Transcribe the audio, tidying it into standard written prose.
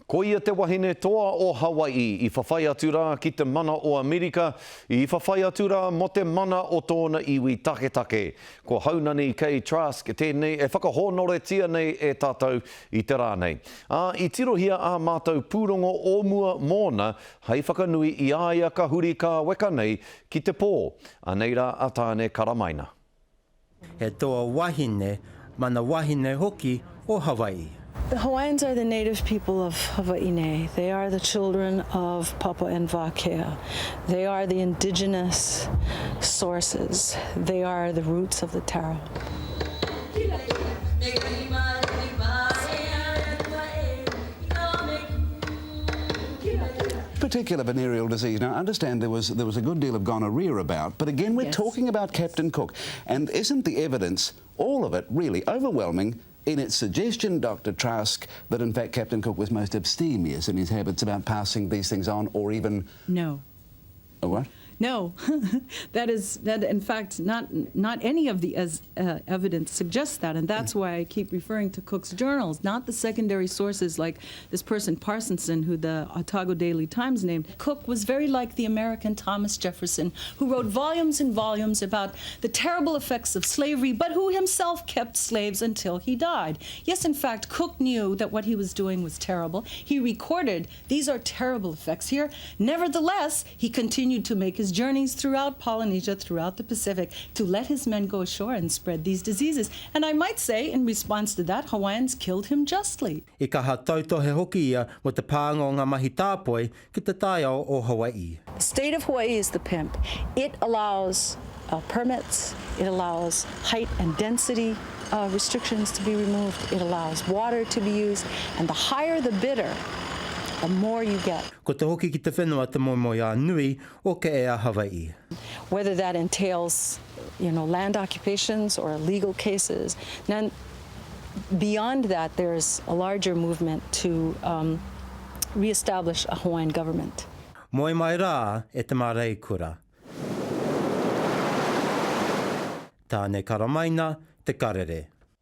Ko ia te wahine toa o Hawaii i whawhai atu rā ki te mana o Amerika, i whawhai atu rā mo te mana o tōna iwi take. Ko Haunani Kay Trask tēnei e whakahonoretia nei e tātou i te rānei. I tirohia a mātou pūrongo o mua mōna, hei whakanui i aia ka huri ka weka nei ki te pō. Anei rā a tāne karamaina. He toa wahine, mana wahine hoki o Hawaii. The Hawaiians are the native people of Hawaii. They are the children of Papa and Wakea. They are the indigenous sources. They are the roots of the taro. Particular venereal disease. Now, I understand there was a good deal of gonorrhea about, but again, we're talking about Captain Cook. And isn't the evidence, all of it, really overwhelming in its suggestion, Dr. Trask, that in fact Captain Cook was most abstemious in his habits about passing these things on, or even... No. Oh, what? No, that in fact not any of the evidence suggests that, and that's why I keep referring to Cook's journals, not the secondary sources like this person Parsonson, who the Otago Daily Times named. Cook was very like the American Thomas Jefferson, who wrote volumes and volumes about the terrible effects of slavery, but who himself kept slaves until he died. Yes, in fact, Cook knew that what he was doing was terrible. He recorded, these are terrible effects here. Nevertheless, he continued to make his journeys throughout Polynesia, throughout the Pacific, to let his men go ashore and spread these diseases. And I might say, in response to that, Hawaiians killed him justly. I ka hatautohe hoki ia mo te pānga o ngā mahi tāpoi ki te taiao o Hawaii. The state of Hawaii is the pimp. It allows permits, it allows height and density restrictions to be removed, it allows water to be used, and the higher the bidder, the more you get. Ko te hoki ki te whenua te moimoia nui o ke ea Hawaii. Whether that entails, land occupations or legal cases. Now, beyond that, there's a larger movement to reestablish a Hawaiian government. Moi mai rā e te mārei kura. Tāne karamaina, te karere.